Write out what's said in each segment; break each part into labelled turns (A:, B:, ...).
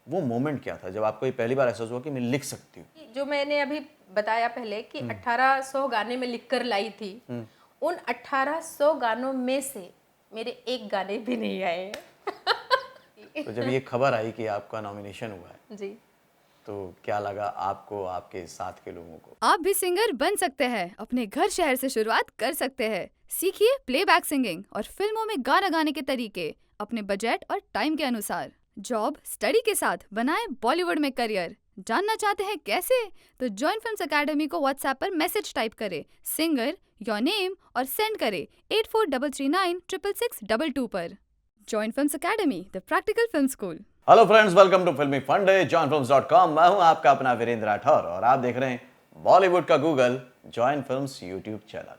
A: वो मोमेंट क्या था जब आपको ये पहली बार एहसास हुआ कि मैं लिख सकती हूँ?
B: जो मैंने अभी बताया पहले कि 1800 गाने में लिख कर लाई थी, उन 1800 गानों में से मेरे एक गाने भी नहीं आए हैं।
A: तो जब ये खबर आई कि आपका नॉमिनेशन हुआ है,
B: जी।
A: तो क्या लगा आपको, आपके साथ के लोगों को?
C: आप भी सिंगर बन सकते हैं, अपने घर शहर से शुरुआत कर सकते हैं। सीखिए प्लेबैक सिंगिंग और फिल्मों में गाना गाने के तरीके अपने बजट और टाइम के अनुसार। जॉब स्टडी के साथ बनाएं बॉलीवुड में करियर। जानना चाहते हैं कैसे? तो जॉइन फिल्म्स एकेडमी को व्हाट्सएप पर मैसेज टाइप करें सिंगर योर नेम और सेंड करें 8433966622 पर। Join films academy, the practical film school.
A: Hello friends, welcome to Filmy Funde, joinfilms.com। मैं हूं आपका अपना वीरेंद्र राठौर और आप देख रहे हैं बॉलीवुड का Google, join films YouTube channel.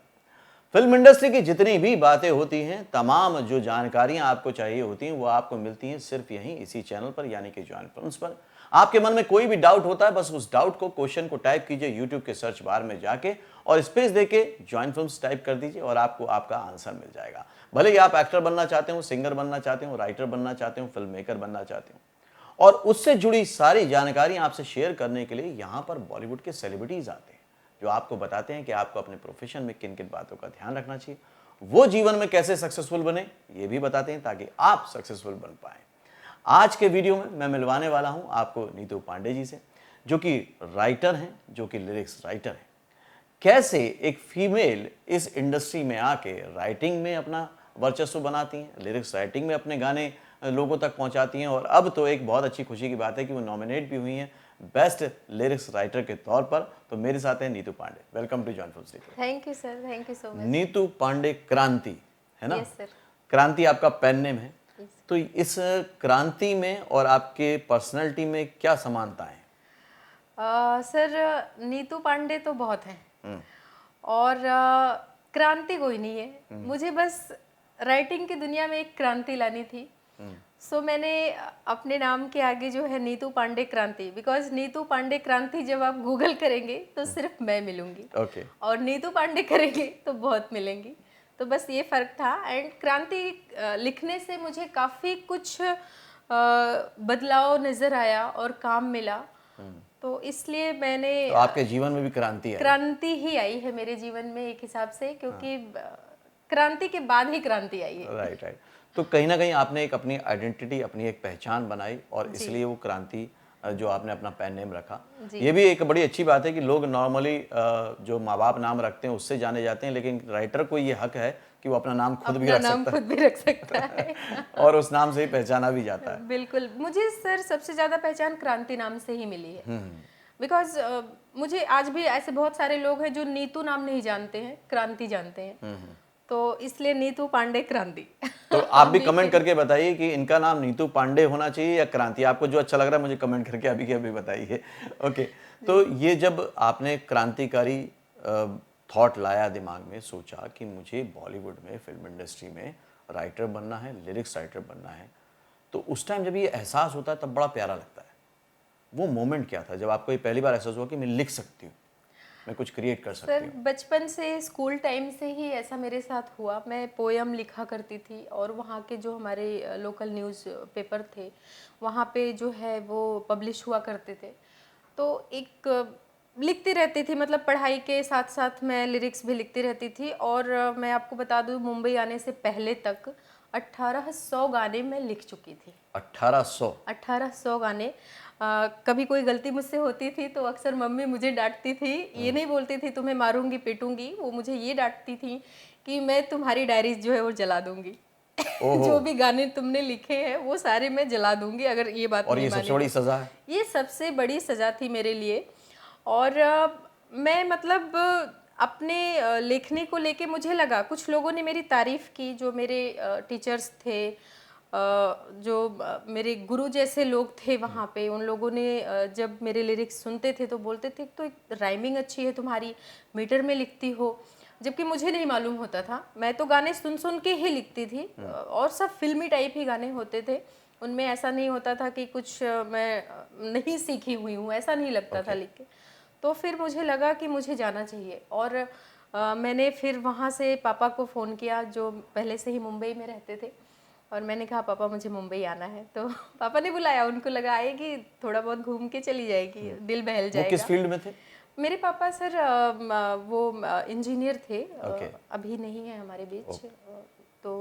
A: Film industry की जितनी भी बातें होती हैं, तमाम जो जानकारियां आपको चाहिए होती हैं, वो आपको मिलती हैं सिर्फ यहीं इसी चैनल पर, यानी कि जॉइन फिल्म्स पर। आपके मन में कोई भी डाउट होता है, बस उस डाउट को, क्वेश्चन को टाइप कीजिए यूट्यूब के सर्च बार में जाके और स्पेस देके जॉइन फिल्म्स टाइप कर दीजिए और आपको आपका आंसर मिल जाएगा। भले ही आप एक्टर बनना चाहते हो, सिंगर बनना चाहते हो, राइटर बनना चाहते हो, फिल्म मेकर बनना चाहते हो, और उससे जुड़ी सारी जानकारी आपसे शेयर करने के लिए यहाँ पर बॉलीवुड के सेलिब्रिटीज आते हैं, जो आपको बताते हैं कि आपको अपने प्रोफेशन में किन किन बातों का ध्यान रखना चाहिए, वो जीवन में कैसे सक्सेसफुल बने, ये भी बताते हैं ताकि आप सक्सेसफुल बन पाएं। आज के वीडियो में मैं मिलवाने वाला हूं आपको नीतू पांडे जी से, जो कि राइटर हैं, जो कि लिरिक्स राइटर हैं। कैसे एक फीमेल इस इंडस्ट्री में आके राइटिंग में अपना वर्चस्व बनाती हैं, लिरिक्स राइटिंग में अपने गाने लोगों तक पहुंचाती हैं, और अब तो एक बहुत अच्छी खुशी की बात है कि वो नॉमिनेट भी हुई हैं बेस्ट लिरिक्स राइटर के तौर पर। तो मेरे साथ हैं Neetu Pandey. Welcome to join films.
B: Thank you sir, thank you so much.
A: Neetu Pandey Kranti है ना?
B: Yes sir.
A: क्रांति आपका पेन नेम है। तो इस क्रांति में और आपके पर्सनैलिटी में क्या समानता है?
B: सर, नीतू पांडे तो बहुत हैं और क्रांति कोई नहीं है। मुझे बस राइटिंग की दुनिया में एक क्रांति लानी थी। सो मैंने अपने नाम के आगे जो है नीतू पांडे क्रांति, बिकॉज नीतू पांडे क्रांति जब आप गूगल करेंगे तो सिर्फ मैं मिलूंगी,
A: ओके।
B: और नीतू पांडे करेंगे तो बहुत मिलेंगी। तो बस ये फ़र्क था। एंड क्रांति लिखने से मुझे काफ़ी कुछ बदलाव नज़र आया और काम मिला। तो इसलिए मैंने
A: तो आपके जीवन में भी क्रांति है?
B: क्रांति ही आई है मेरे जीवन में एक हिसाब से, क्योंकि क्रांति के बाद ही क्रांति आई है।
A: Right right. तो कहीं ना कहीं आपने एक अपनी आइडेंटिटी, अपनी एक पहचान बनाई, और इसलिए वो क्रांति जो आपने अपना पेन नेम रखा। ये भी एक बड़ी अच्छी बात है कि लोग नॉर्मली जो माँ बाप नाम रखते हैं उससे जाने जाते हैं, लेकिन राइटर को ये हक है कि वो अपना नाम खुद भी रख सकता
B: खुद भी रख सकता है
A: और उस नाम से ही पहचाना भी जाता है।
B: बिल्कुल। मुझे सर सबसे ज़्यादा पहचान क्रांति नाम से ही मिली है। बिकॉज मुझे आज भी ऐसे बहुत सारे लोग हैं जो नीतू नाम नहीं जानते हैं, क्रांति जानते हैं। तो इसलिए नीतू पांडे क्रांति।
A: तो आप भी कमेंट करके बताइए कि इनका नाम नीतू पांडे होना चाहिए या क्रांति। आपको जो अच्छा लग रहा है मुझे कमेंट करके अभी के अभी बताइए। ओके। तो ये जब आपने क्रांतिकारी थॉट लाया दिमाग में, सोचा कि मुझे बॉलीवुड में, फिल्म इंडस्ट्री में राइटर बनना है, लिरिक्स राइटर बनना है, तो उस टाइम जब ये एहसास होता है तब बड़ा प्यारा लगता है। वो मोमेंट क्या था जब आपको ये पहली बार एहसास हुआ कि मैं लिख सकती हूँ, मैं कुछ क्रिएट कर सकती हूँ?
B: सर, बचपन से, स्कूल टाइम से ही ऐसा मेरे साथ हुआ। मैं पोयम लिखा करती थी और वहाँ के जो हमारे लोकल न्यूज़ पेपर थे वहाँ पे जो है वो पब्लिश हुआ करते थे। तो एक लिखती रहती थी, मतलब पढ़ाई के साथ साथ मैं लिरिक्स भी लिखती रहती थी। और मैं आपको बता दूँ, मुंबई आने से पहले तक 1800 गाने मैं लिख चुकी थी। 1800 गाने। कभी कोई गलती मुझसे होती थी तो अक्सर मम्मी मुझे डांटती थी। ये नहीं बोलती थी तुम्हें मारूंगी पीटूंगी, वो मुझे ये डांटती थी कि मैं तुम्हारी डायरीज जो है वो जला दूंगी। जो भी गाने तुमने लिखे हैं वो सारे मैं जला दूंगी अगर ये बात
A: और
B: नहीं
A: ये
B: मानी
A: सबसे बड़ी
B: तो।
A: सजा है?
B: ये सबसे बड़ी सजा थी मेरे लिए। और मैं मतलब अपने लेखनी को लेके मुझे लगा, कुछ लोगों ने मेरी तारीफ़ की, जो मेरे टीचर्स थे, जो मेरे गुरु जैसे लोग थे वहाँ पे। उन लोगों ने जब मेरे लिरिक्स सुनते थे तो बोलते थे तो राइमिंग अच्छी है तुम्हारी, मीटर में लिखती हो। जबकि मुझे नहीं मालूम होता था, मैं तो गाने सुन सुन के ही लिखती थी और सब फिल्मी टाइप ही गाने होते थे। उनमें ऐसा नहीं होता था कि कुछ मैं नहीं सीखी हुई हूँ, ऐसा नहीं लगता था लिख के। तो फिर मुझे लगा कि मुझे जाना चाहिए। और मैंने फिर वहाँ से पापा को फ़ोन किया, जो पहले से ही मुंबई में रहते थे। और मैंने कहा पापा मुझे मुंबई आना है, तो पापा ने बुलाया, उनको लगा आएगी थोड़ा बहुत घूम के चली जाएगी, दिल बहल
A: वो
B: जाएगा।
A: किस फील्ड में थे?
B: मेरे पापा सर वो इंजीनियर थे,
A: Okay.
B: अभी नहीं है हमारे बीच। तो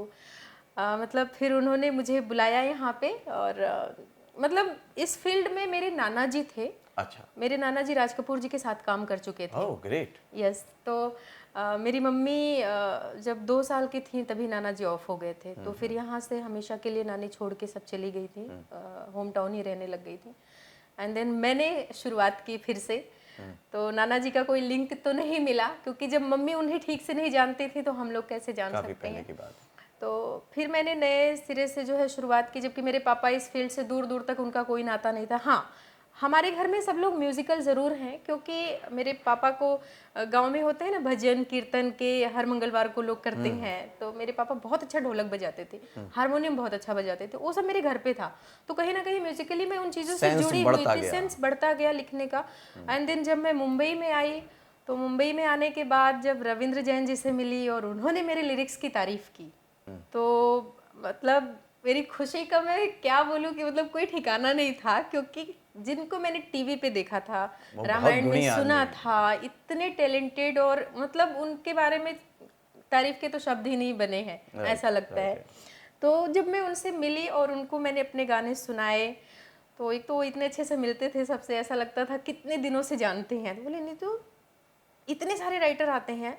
B: मतलब फिर उन्होंने मुझे बुलाया यहाँ पे, और मतलब इस फील्ड में मेरे नाना जी थे।
A: अच्छा।
B: मेरे नाना जी राज कपूर जी के साथ काम कर चुके थे।
A: Oh great.
B: यस। तो मेरी मम्मी जब 2 साल की थी तभी नाना जी ऑफ हो गए थे, तो फिर यहाँ से हमेशा के लिए नानी छोड़ के सब चली गई थी, होम टाउन ही रहने लग गई थी। एंड देन मैंने शुरुआत की फिर से। तो नाना जी का कोई लिंक तो नहीं मिला, क्योंकि जब मम्मी उन्हें ठीक से नहीं जानती थी तो हम लोग कैसे जान
A: काफी
B: सकते
A: पहले
B: हैं।
A: की बात है।
B: तो फिर मैंने नए सिरे से जो है शुरुआत की, जबकि मेरे पापा इस फील्ड से दूर दूर तक उनका कोई नाता नहीं था। हाँ, हमारे घर में सब लोग म्यूजिकल ज़रूर हैं, क्योंकि मेरे पापा को गांव में होते हैं ना भजन कीर्तन के, हर मंगलवार को लोग करते हैं। तो मेरे पापा बहुत अच्छा ढोलक बजाते थे, हारमोनियम बहुत अच्छा बजाते थे, वो सब मेरे घर पे था। तो कहीं ना कहीं म्यूजिकली मैं उन चीज़ों से
A: सेंस
B: जुड़ी हुई
A: बढ़ता
B: थी,
A: गया।
B: सेंस बढ़ता गया लिखने का। एंड देन जब मैं मुंबई में आई, तो मुंबई में आने के बाद जब रविंद्र जैन जी से मिली और उन्होंने मेरे लिरिक्स की तारीफ की, तो मतलब मेरी खुशी का मैं क्या बोलूं कि मतलब कोई ठिकाना नहीं था। क्योंकि जिनको मैंने टीवी पे देखा था,
A: वो बहुत
B: रामायण में
A: गुणी
B: सुना
A: आदमी
B: था, इतने टैलेंटेड, और मतलब उनके बारे में तारीफ के तो शब्द ही नहीं बने हैं, ऐसा लगता है। तो जब मैं उनसे मिली और उनको मैंने अपने गाने सुनाए, तो एक तो वो इतने अच्छे से मिलते थे सबसे, ऐसा लगता था कितने दिनों से जानते हैं। तो बोले नहीं, तो इतने सारे राइटर आते हैं,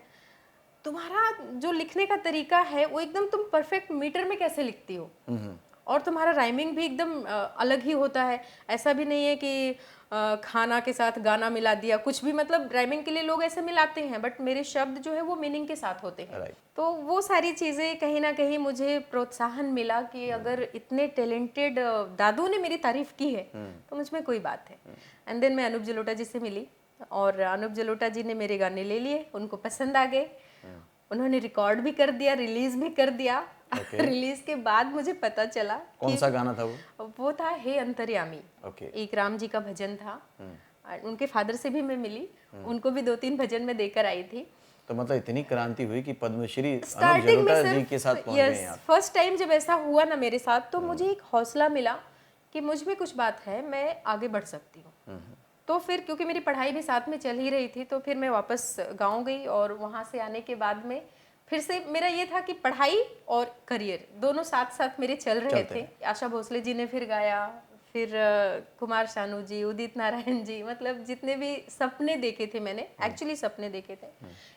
B: तुम्हारा जो लिखने का तरीका है वो एकदम तुम परफेक्ट मीटर में कैसे लिखती हो, और तुम्हारा राइमिंग भी एकदम अलग ही होता है। ऐसा भी नहीं है कि खाना के साथ गाना मिला दिया, कुछ भी, मतलब राइमिंग के लिए लोग ऐसे मिलाते हैं, बट मेरे शब्द जो है वो मीनिंग के साथ होते हैं।
A: Right.
B: तो वो सारी चीज़ें कहीं ना कहीं मुझे प्रोत्साहन मिला कि अगर इतने टैलेंटेड दादू ने मेरी तारीफ की है तो मुझ में कोई बात है। एंड देन मैं अनूप जलोटा जी से मिली, और अनूप जलोटा जी ने मेरे गाने ले लिए, उनको पसंद आ गए, उन्होंने रिकॉर्ड भी कर दिया, रिलीज भी कर दिया।
A: Okay.
B: रिलीज के बाद मुझे पता चला
A: कौन सा गाना था
B: वो था हे अंतर्यामी।
A: Okay.
B: एक राम जी का भजन था। उनके फादर से भी मैं मिली, उनको भी 2-3 भजन में देकर आई थी।
A: तो मतलब इतनी क्रांति हुई कि पद्मश्री अनूप
B: स्टार्टिंग में
A: जलोटा जी के साथ पहुंच गए आप।
B: फर्स्ट टाइम जब ऐसा हुआ ना मेरे साथ, तो मुझे एक हौसला मिला कि मुझ में कुछ बात है, मैं आगे बढ़ सकती हूँ। तो फिर क्योंकि मेरी पढ़ाई भी साथ में चल ही रही थी, तो फिर मैं वापस गांव गई, और वहाँ से आने के बाद में फिर से मेरा ये था कि पढ़ाई और करियर दोनों साथ साथ मेरे चल रहे थे। आशा भोसले जी ने फिर गाया, फिर कुमार शानू जी, उदित नारायण जी, मतलब जितने भी सपने देखे थे मैंने, एक्चुअली सपने देखे थे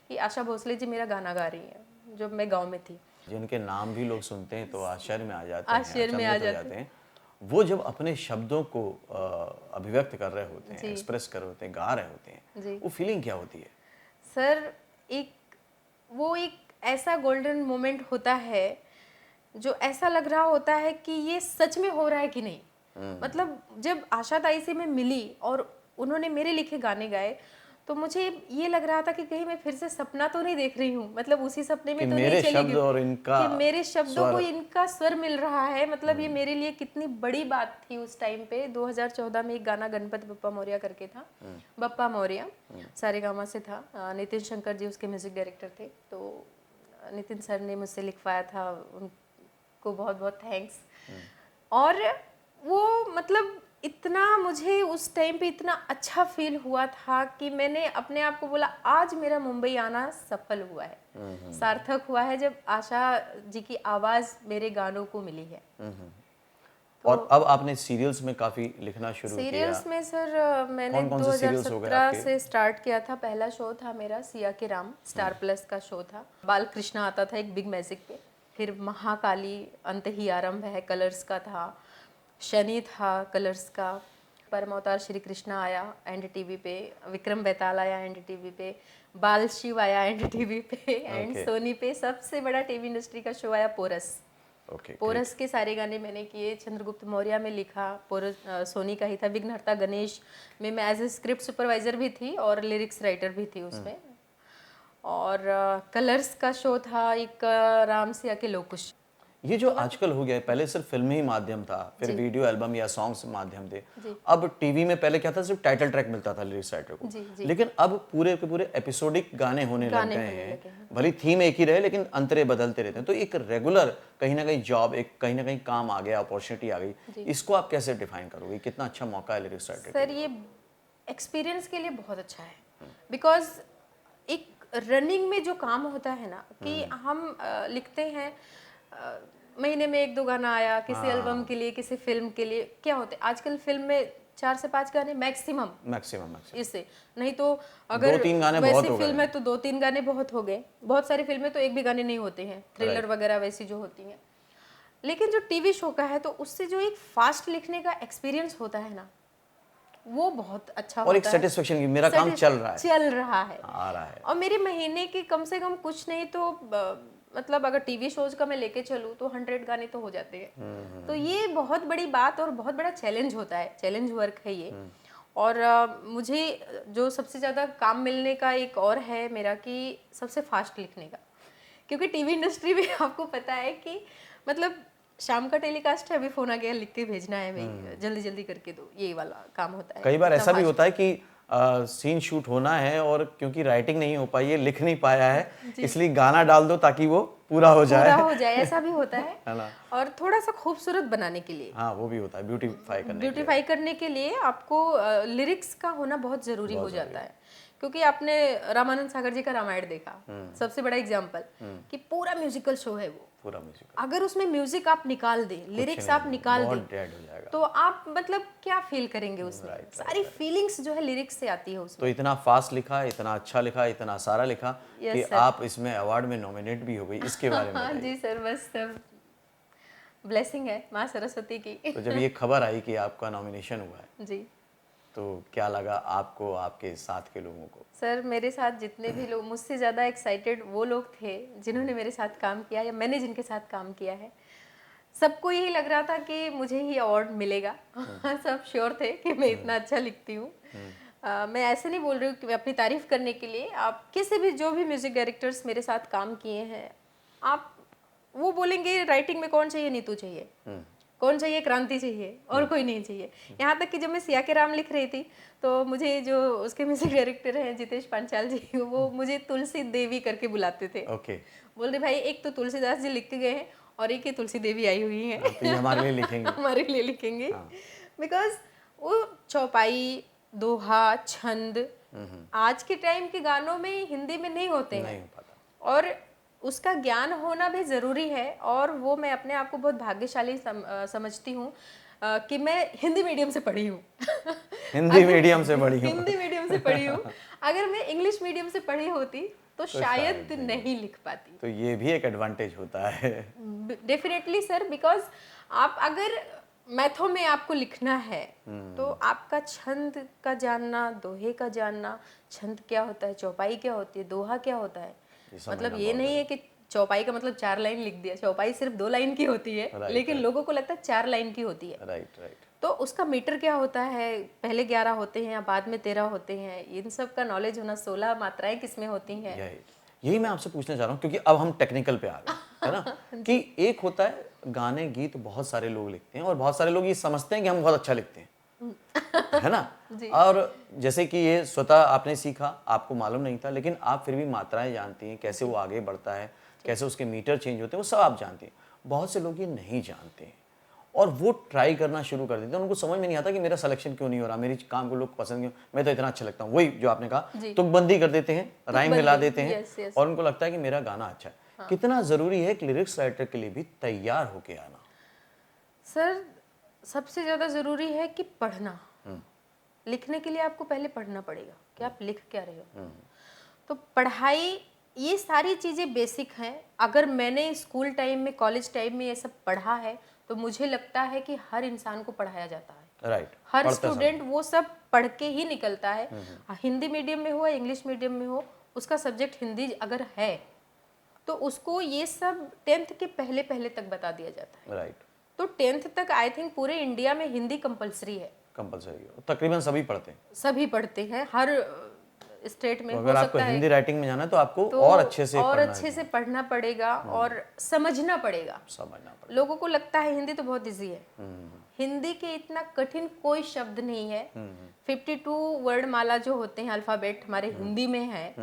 B: कि आशा भोसले जी मेरा गाना गा रही हैं जब मैं गाँव में थी।
A: जिनके नाम भी लोग सुनते हैं तो आश्चर्य में आ जाते हैं,
B: आश्चर्य में आ
A: अचंभित हो जाते हैं। वो जब अपने शब्दों को अभिव्यक्त कर रहे होते हैं, एक्सप्रेस कर रहे होते हैं, गा रहे होते हैं, वो फीलिंग क्या होती है?
B: सर वो एक ऐसा गोल्डन मोमेंट होता है जो ऐसा लग रहा होता है कि ये सच में हो रहा है कि नहीं। मतलब जब आशा ताई से मैं मिली और उन्होंने मेरे लिखे गाने गाए, तो मुझे ये लग रहा था कि कहीं मैं फिर से सपना तो नहीं देख रही हूँ, मतलब उसी सपने में तो नहीं चली गई
A: और इनका
B: कि मेरे शब्दों को इनका स्वर मिल रहा है। मतलब ये मेरे लिए कितनी बड़ी बात थी उस टाइम पे। 2014 में एक गाना गणपति बप्पा मौर्या करके था, बप्पा मौर्या सारेगामा से था, नितिन शंकर जी उसके म्यूजिक डायरेक्टर थे। तो नितिन सर ने मुझसे लिखवाया था, उनको बहुत बहुत थैंक्स। और वो मतलब इतना मुझे उस टाइम पे इतना अच्छा फील हुआ था कि मैंने अपने आप को बोला आज मेरा मुंबई आना सफल हुआ है, सार्थक हुआ है, जब आशा जी की आवाज़ मेरे गानों को मिली है।
A: और अब आपने सीरियल्स में काफी लिखना शुरू किया।
B: सीरियल्स में सर मैंने 2017 से स्टार्ट किया था। पहला शो था मेरा सिया के राम, स्टार प्लस का शो था। बाल कृष्णा आता था एक बिग मैजिक पे। फिर महाकाली अंत ही आरंभ है कलर्स का था। शनि था कलर्स का। परम अवतार श्री कृष्णा आया NDTV पे। विक्रम बेताल आया NDTV पे। बाल शिव आया NDTV पे। एंड सोनी पे सबसे बड़ा टीवी इंडस्ट्री का शो आया पोरस। पोरस के सारे गाने मैंने किए। चंद्रगुप्त मौर्य में लिखा, पोरस सोनी का ही था। विघ्नहर्ता गणेश में मैं एज ए स्क्रिप्ट सुपरवाइजर भी थी और लिरिक्स राइटर भी थी उसमें। और कलर्स का शो था एक राम सिया के लोकुश।
A: ये जो आजकल हो गया है, पहले सिर्फ फिल्म ही माध्यम था, फिर वीडियो एल्बम या सॉन्ग्स माध्यम थे। अब टीवी में पहले क्या था, सिर्फ टाइटल ट्रैक मिलता था लिरिक्स राइटर को, लेकिन अब पूरे के पूरे एपिसोडिक गाने होने लग गए हैं। भले थीम एक ही रहे लेकिन अंतरे बदलते रहते हैं। तो एक रेगुलर कहीं ना कहीं जॉब, एक कहीं ना कहीं काम आ गया, अपॉर्चुनिटी आ गई, इसको आप कैसे डिफाइन करोगे? कितना अच्छा मौका है लिरिक्स राइटर?
B: सर ये एक्सपीरियंस के लिए बहुत अच्छा है, बिकॉज एक रनिंग में जो काम होता है ना कि हम लिखते हैं, महीने में 1-2 गाना आया किसी एल्बम के लिए, किसी फिल्म के लिए, क्या होते हैं आजकल फिल्म में 4 से 5 गाने मैक्सिमम इससे नहीं तो अगर
A: 2-3 गाने बहुत
B: वैसी
A: हो गए।
B: फिल्म है तो 2-3 गाने बहुत हो गए। बहुत सारी फिल्में तो एक भी गाने नहीं होते हैं, थ्रिलर वगैरह वैसी जो होती हैं। लेकिन जो टीवी शो का है तो उससे जो एक फास्ट लिखने का एक्सपीरियंस होता है ना, वो बहुत अच्छा
A: और एक
B: होता है।
A: सेटिस्फेक्शन की मेरा काम चल रहा है,
B: चल रहा है
A: आ रहा है।
B: और मेरे महीने के कम से कम कुछ नहीं तो मतलब अगर टीवी शोज का मैं लेके चलूँ तो 100 गाने तो हो जाते हैं। तो ये बहुत बड़ी बात और बहुत बड़ा चैलेंज होता है, चैलेंज वर्क है ये। और मुझे जो सबसे ज़्यादा काम मिलने का एक और है मेरा कि सबसे फास्ट लिखने का, क्योंकि टीवी इंडस्ट्री में आपको पता है कि मतलब शाम का टेलीकास्ट है, अभी फोन आ गया, लिख के भेजना है भाई, जल्दी जल्दी करके दो, ये वाला काम होता है।
A: कई बार ऐसा भी होता है कि सीन शूट होना है और क्योंकि राइटिंग नहीं हो पाई है, लिख नहीं पाया है, इसलिए गाना डाल दो ताकि वो पूरा हो जाए।
B: ऐसा भी होता है
A: ना?
B: और थोड़ा सा खूबसूरत बनाने के लिए,
A: हाँ वो भी होता है,
B: ब्यूटीफाई करने के लिए आपको लिरिक्स का होना बहुत जरूरी हो जाता है। क्योंकि आपने रामानंद सागर जी का रामायण देखा, सबसे बड़ा एग्जाम्पल कि पूरा म्यूजिकल शो है वो,
A: पूरा म्यूजिक,
B: अगर उसमें म्यूजिक आप निकाल दें, लिरिक्स आप निकाल दें, तो आप मतलब क्या फील करेंगे उसमें? सारी फीलिंग्स जो है लिरिक्स से आती है उसमें।
A: तो इतना फास्ट लिखा, इतना अच्छा लिखा, इतना सारा लिखा कि आप इसमें अवार्ड में नॉमिनेट भी हो गई, इसके बारे में
B: जी सर, बस सब ब्लेसिंग है माँ सरस्वती की।
A: तो जब ये खबर आई कि आपका नॉमिनेशन हुआ है
B: जी,
A: तो क्या लगा आपको, आपके साथ के लोगों को?
B: सर मेरे साथ जितने भी लोग, मुझसे ज़्यादा एक्साइटेड वो लोग थे जिन्होंने मेरे साथ काम किया या मैंने जिनके साथ काम किया है। सबको यही लग रहा था कि मुझे ही अवार्ड मिलेगा। सब श्योर थे कि मैं इतना अच्छा लिखती हूँ। मैं ऐसे नहीं बोल रही हूँ कि मैं अपनी तारीफ करने के लिए, आप किसी भी जो भी म्यूजिक डायरेक्टर्स मेरे साथ काम किए हैं, आप वो बोलेंगे राइटिंग में कौन चाहिए, नीतू चाहिए, कौन चाहिए, क्रांति चाहिए, और कोई नहीं चाहिए। यहाँ तक कि जब मैं सिया के राम लिख रही थी तो मुझे जो उसके म्यूजिक डायरेक्टर हैं जितेश पांचाल जी, वो मुझे तुलसी देवी करके बुलाते थे।
A: ओके,
B: बोल रहे भाई एक तो तुलसीदास जी लिख के गए हैं और एक ही तुलसी देवी आई हुई है,
A: तो ये हमारे लिए लिखेंगे।
B: हमारे लिए लिखेंगे। बिकॉज वो चौपाई, दोहा, छंद आज के टाइम के गानों में हिंदी में नहीं होते हैं,
A: नहीं हो पाता,
B: और उसका ज्ञान होना भी ज़रूरी है। और वो मैं अपने आप को बहुत भाग्यशाली समझती हूँ कि मैं हिंदी मीडियम से पढ़ी हूँ।
A: हिंदी मीडियम से पढ़ी हूँ।
B: हिंदी मीडियम से पढ़ी हूँ। अगर मैं इंग्लिश मीडियम से पढ़ी होती तो शायद नहीं लिख पाती।
A: तो ये भी एक एडवांटेज होता है।
B: डेफिनेटली सर, बिकॉज आप अगर मैथों में आपको लिखना है तो आपका छंद का जानना, दोहे का जानना, छंद क्या होता है, चौपाई क्या होती है, दोहा क्या होता है, मतलब ये नहीं है कि चौपाई का मतलब 4 लाइन लिख दिया। चौपाई सिर्फ 2 लाइन की होती है, लेकिन लोगों को लगता है 4 लाइन की होती है।
A: राइट।
B: तो उसका मीटर क्या होता है, पहले 11 होते हैं या बाद में 13 होते हैं, इन सब का नॉलेज होना, 16 मात्राएं किसमें होती हैं।
A: यही मैं आपसे पूछना चाह रहा हूँ, क्योंकि अब हम टेक्निकल पे आ गए, है ना? कि एक होता है गाने, गीत बहुत सारे लोग लिखते हैं और बहुत सारे लोग ये समझते हैं कि हम बहुत अच्छा लिखते हैं, है ना? और जैसे कि ये स्वतः आपने सीखा, आपको मालूम नहीं था, लेकिन आप फिर भी मात्राएं जानती हैं, कैसे वो आगे बढ़ता है, कैसे उसके मीटर चेंज होते हैं, वो सब आप जानती हैं। बहुत से लोग ये नहीं जानते हैं और वो ट्राई करना शुरू कर देते हैं। उनको समझ में नहीं आता कि मेरा सिलेक्शन क्यों नहीं हो रहा, मेरी काम को लोग पसंद क्यों, मैं तो इतना अच्छा लगता हूँ। वही जो आपने कहा, तुकबंदी कर देते हैं, राइम मिला देते हैं और उनको लगता है कि मेरा गाना अच्छा है। कितना जरूरी है एक लिरिक्स राइटर के लिए भी तैयार होके आना?
B: सर सबसे ज्यादा जरूरी है कि पढ़ना। लिखने के लिए आपको पहले पढ़ना पड़ेगा कि आप लिख क्या रहे हो। तो पढ़ाई, ये सारी चीजें बेसिक हैं। अगर मैंने स्कूल टाइम में, कॉलेज टाइम में ये सब पढ़ा है तो मुझे लगता है कि हर इंसान को पढ़ाया जाता है।
A: राइट।
B: हर स्टूडेंट वो सब पढ़ के ही निकलता है। हिंदी मीडियम में हो या इंग्लिश मीडियम में हो, उसका सब्जेक्ट हिंदी अगर है तो उसको ये सब 10th के पहले पहले तक बता दिया जाता है।
A: राइट।
B: तो 10th तक आई थिंक पूरे इंडिया में हिंदी कंपलसरी है।
A: कंपलसरी है, तकरीबन सभी पढ़ते हैं।
B: सभी पढ़ते हैं, हर स्टेट में
A: तो
B: हो
A: अगर आपको
B: सकता है
A: हिंदी राइटिंग में जाना है तो आपको
B: तो
A: और अच्छे से
B: और
A: पढ़ना
B: अच्छे से पढ़ना पड़ेगा और समझना पड़ेगा।
A: समझना पड़ेगा।
B: लोगों को लगता है हिंदी तो बहुत इजी है, हिंदी के इतना कठिन कोई शब्द नहीं है। 52 वर्ड माला जो होते हैं अल्फाबेट हमारे हिंदी में है,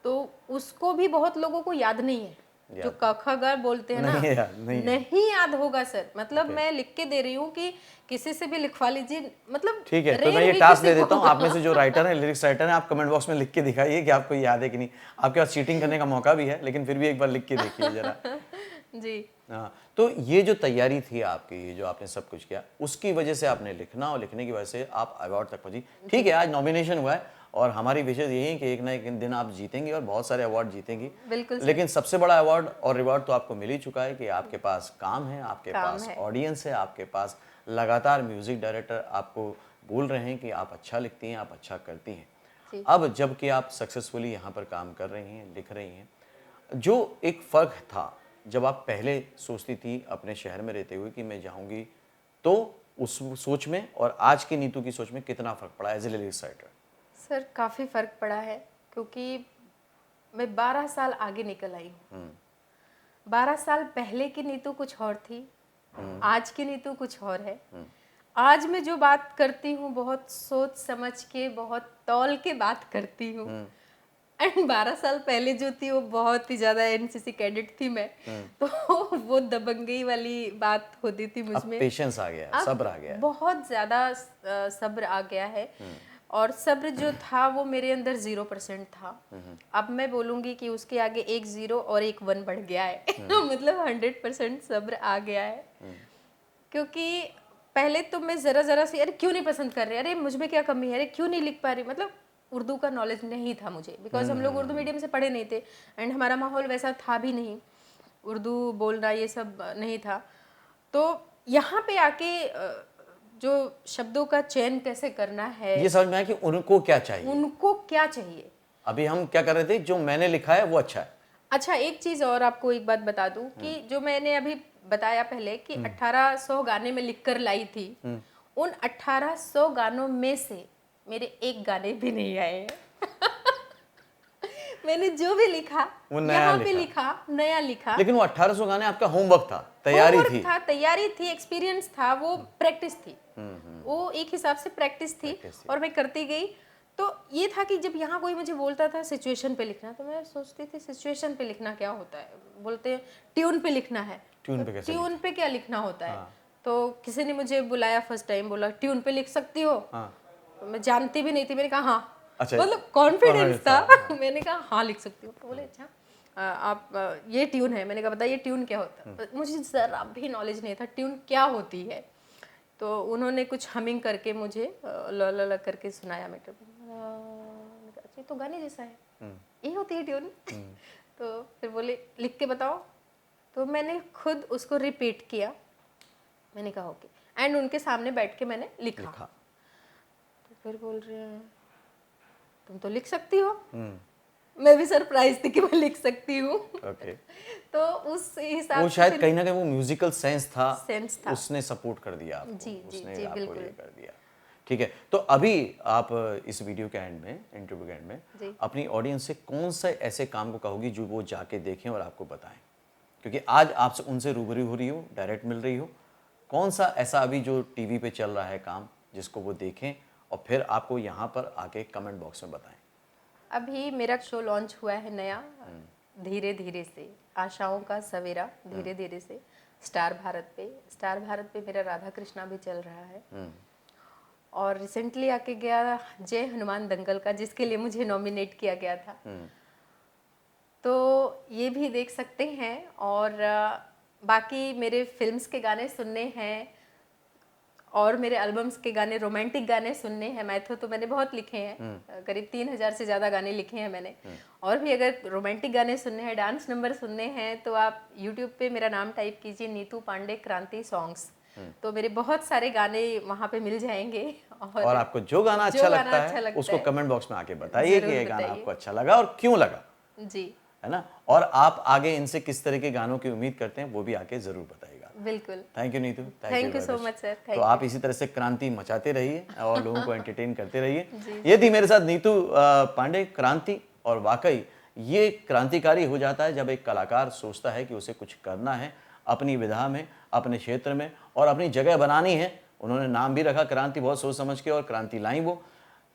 B: तो उसको भी बहुत लोगों को याद नहीं है। जो क ख ग बोलते हैं ना, नहीं याद होगा सर। मतलब मैं लिख के दे रही हूँ कि किसी से भी लिखवा लीजिए, मतलब
A: ठीक है। तो
B: रेयर
A: मैं ये
B: ही
A: टास्क
B: किसी
A: दे
B: को
A: देता हूँ, आप में से जो राइटर हैं, लिरिक्स राइटर हैं, आप कमेंट बॉक्स में लिख के दिखाइए कि आपको याद है कि नहीं। आपके पास चीटिंग करने का मौका भी है, लेकिन फिर भी एक बार लिख के देखिए जरा।
B: जी
A: हाँ, तो ये जो तैयारी थी आपकी, ये जो आपने सब कुछ किया, उसकी वजह से आपने लिखना और लिखने की वजह से आप अवार्ड तक पहुंची। ठीक है, आज नॉमिनेशन हुआ है और हमारी विशेष यही है कि एक ना एक दिन आप जीतेंगी और बहुत सारे अवार्ड जीतेंगी।
B: बिल्कुल सर।
A: लेकिन सबसे बड़ा अवार्ड और रिवॉर्ड तो आपको मिल ही चुका है कि आपके पास काम है, आपके
B: काम
A: पास
B: है।
A: ऑडियंस है, आपके पास लगातार म्यूजिक डायरेक्टर आपको बोल रहे हैं कि आप अच्छा लिखती हैं, आप अच्छा करती हैं।
B: जी।
A: अब जबकि आप सक्सेसफुली यहाँ पर काम कर रही हैं, लिख रही हैं, जो एक फ़र्क था जब आप पहले सोचती थी अपने शहर में रहते हुए कि मैं जाऊंगी, तो उस सोच में और आज की नीतू की सोच में कितना फ़र्क पड़ा as a lyrics writer?
B: Sir काफ़ी फ़र्क पड़ा है, क्योंकि मैं 12 साल आगे निकल आई हूँ। 12 साल पहले की नीतू कुछ और थी, आज की नीतू कुछ और है। आज मैं जो बात करती हूँ बहुत सोच समझ के, बहुत तौल के बात करती हूँ। एंड 12 साल पहले जो थी वो बहुत ही ज़्यादा एनसीसी कैडेट थी मैं, तो वो दबंगई वाली बात होती थी मुझ में।
A: पेशेंस आ गया है, सब्र आ गया है।
B: बहुत ज़्यादा सब्र आ गया है, और सब्र जो था वो मेरे अंदर 0% था। अब मैं बोलूँगी कि उसके आगे एक 0 और एक 1 बढ़ गया है। मतलब 100% सब्र आ गया है। क्योंकि पहले तो मैं ज़रा सी, अरे क्यों नहीं पसंद कर रहे, अरे मुझ में क्या कमी है, अरे क्यों नहीं लिख पा रही। मतलब उर्दू का नॉलेज नहीं था मुझे, बिकॉज हम लोग उर्दू मीडियम से पढ़े नहीं थे, एंड हमारा माहौल वैसा था भी नहीं, उर्दू बोलना ये सब नहीं था। तो यहाँ पे आके जो शब्दों का चयन कैसे करना है,
A: ये समझ में आया कि उनको क्या चाहिए।
B: उनको क्या चाहिए।
A: अभी हम क्या कर रहे थे, जो मैंने लिखा है वो अच्छा है।
B: अच्छा, एक चीज़ और आपको एक बात बता दूं कि जो मैंने अभी बताया पहले कि 1800 गाने में लिख कर लाई थी, उन 1800 गानों में से मेरे एक गाने भी नहीं आए हैं। मैंने जो भी लिखा
A: वो नया
B: यहाँ पे लिखा, नया लिखा।
A: लेकिन वो 1800 गाने आपका होमवर्क था, तैयारी
B: होमवर्क
A: थी।
B: था, तैयारी थी, एक्सपीरियंस था, वो प्रैक्टिस थी। वो एक हिसाब से प्रैक्टिस थी और मैं करती गई। तो ये था कि जब यहाँ कोई मुझे बोलता था सिचुएशन पे लिखना, तो मैं सोचती थी सिचुएशन पे लिखना क्या होता है। बोलते हैं ट्यून पे लिखना है,
A: ट्यून पे कैसे?
B: ट्यून पे क्या लिखना होता है। तो किसी ने मुझे बुलाया फर्स्ट टाइम, बोला ट्यून पे लिख सकती हो। तो मैं जानती भी नहीं थी, मैंने कहा हाँ।
A: अच्छा,
B: मतलब कॉन्फिडेंस था। मैंने कहा हाँ लिख सकती हूँ। तो बोले अच्छा आप ये ट्यून है। मैंने कहा बताइए ट्यून क्या होता है। मुझे ज़रा भी नॉलेज नहीं था ट्यून क्या होती है। तो उन्होंने कुछ हमिंग करके मुझे ल ल ल करके सुनाया। मैं अच्छा तो गाने जैसा है, ये होती है ट्यून। तो फिर बोले लिख के बताओ। तो मैंने खुद उसको रिपीट किया। मैंने कहा ओके, एंड उनके सामने बैठ के मैंने लिखा। तो फिर बोल रहे हैं तुम तो लिख सकती हो। मैं भी सरप्राइज थी कि मैं लिख सकती हूँ।
A: ओके।
B: तो उस हिसाब
A: वो
B: से
A: शायद कहीं ना कहीं वो म्यूजिकल सेंस था,
B: था।
A: उसने सपोर्ट कर दिया आपको।
B: जी
A: उसने
B: जी
A: आपको
B: बिल्कुल।
A: ये कर दिया। ठीक है, तो अभी आप इस वीडियो के एंड में, इंटरव्यू के एंड में अपनी ऑडियंस से कौन सा ऐसे काम को कहोगी जो वो जाके देखें और आपको बताएं, क्योंकि आज आपसे उनसे रूबरू हो रही हो, डायरेक्ट मिल रही हो। कौन सा ऐसा अभी जो टीवी पे चल रहा है काम जिसको वो देखें और फिर आपको यहाँ पर आके कमेंट बॉक्स में बताएं?
B: अभी मेरा शो लॉन्च हुआ है नया, धीरे धीरे से, आशाओं का सवेरा धीरे धीरे से, स्टार भारत पे। स्टार भारत पे मेरा राधा कृष्णा भी चल रहा है। और रिसेंटली आके गया जय हनुमान दंगल का, जिसके लिए मुझे नॉमिनेट किया गया था। तो ये भी देख सकते हैं। और बाकी मेरे फिल्म्स के गाने सुनने हैं और मेरे एल्बम्स के गाने, रोमांटिक गाने सुनने हैं। मैथो तो मैंने बहुत लिखे हैं, करीब 3000 से ज़्यादा गाने लिखे हैं मैंने। और भी अगर रोमांटिक गाने सुनने हैं, डांस नंबर सुनने हैं, तो आप यूट्यूब पे मेरा नाम टाइप कीजिए, नीतू पांडे क्रांति सॉन्ग्स। तो मेरे बहुत सारे गाने वहाँ पे मिल जाएंगे।
A: और आपको जो गाना अच्छा लगता है उसको कमेंट बॉक्स में आके बताइए कि ये गाना आपको अच्छा लगा और क्यों लगा।
B: जी,
A: है ना। और आप आगे इनसे किस तरह के गानों की उम्मीद करते हैं वो भी आके जरूर बताइएगा।
B: बिल्कुल।
A: Thank you Neetu,
B: thank you so much sir.
A: तो आप इसी तरह से क्रांति मचाते रहिए और लोगों को एंटरटेन करते रहिए। ये थी मेरे साथ नीतू पांडे। क्रांति, और वाकई ये क्रांतिकारी हो जाता है जब एक कलाकार सोचता है कि उसे कुछ करना है अपनी विधा में, अपने क्षेत्र में, और अपनी जगह बनानी है। उन्होंने नाम भी रखा क्रांति, बहुत सोच समझ के, और क्रांति लाई वो।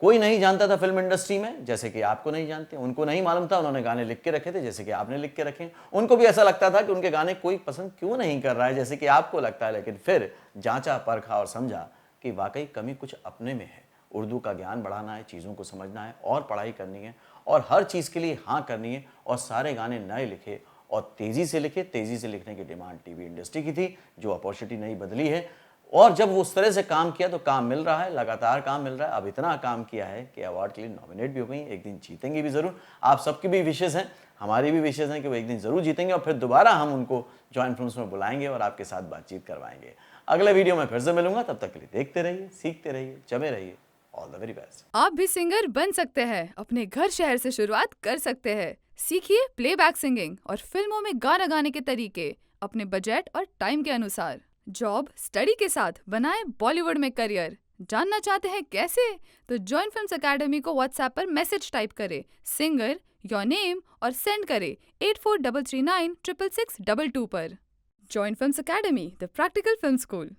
A: कोई नहीं जानता था फिल्म इंडस्ट्री में, जैसे कि आपको नहीं जानते, उनको नहीं मालूम था, उन्होंने गाने लिख के रखे थे जैसे कि आपने लिख के रखे। उनको भी ऐसा लगता था कि उनके गाने कोई पसंद क्यों नहीं कर रहा है जैसे कि आपको लगता है, लेकिन फिर जांचा, परखा और समझा कि वाकई कमी कुछ अपने में है। उर्दू का ज्ञान बढ़ाना है, चीज़ों को समझना है, और पढ़ाई करनी है, और हर चीज़ के लिए हाँ करनी है, और सारे गाने नए लिखे और तेज़ी से लिखे। तेज़ी से लिखने की डिमांड टीवी इंडस्ट्री की थी, जो अपॉर्चुनिटी नहीं बदली है। और जब वो उस तरह से काम किया तो काम मिल रहा है, लगातार काम मिल रहा है। अब इतना काम किया है कि अवार्ड के लिए नॉमिनेट भी हो गई, एक दिन जीतेंगे भी ज़रूर। आप सबकी भी विशेष हैं, हमारी भी विशेष हैं कि वो एक दिन ज़रूर जीतेंगे, और फिर दोबारा हम उनको जॉइन फिल्म्स में बुलाएंगे और आपके साथ बातचीत करवाएंगे। अगले वीडियो में फिर से मिलूंगा, तब तक के लिए देखते रहिए, सीखते रहिए, जमे रहिए। All the very best.
C: आप भी सिंगर बन सकते हैं, अपने घर शहर से शुरुआत कर सकते हैं। सीखिए प्लेबैक सिंगिंग और फिल्मों में गाना गाने के तरीके अपने बजट और टाइम के अनुसार। जॉब, स्टडी के साथ बनाएं बॉलीवुड में करियर। जानना चाहते हैं कैसे? तो जॉइन फिल्म्स एकेडमी को व्हाट्सएप पर मैसेज टाइप करें, सिंगर, योर नेम, और सेंड करें 8433966622 पर। Join films academy, the practical film school.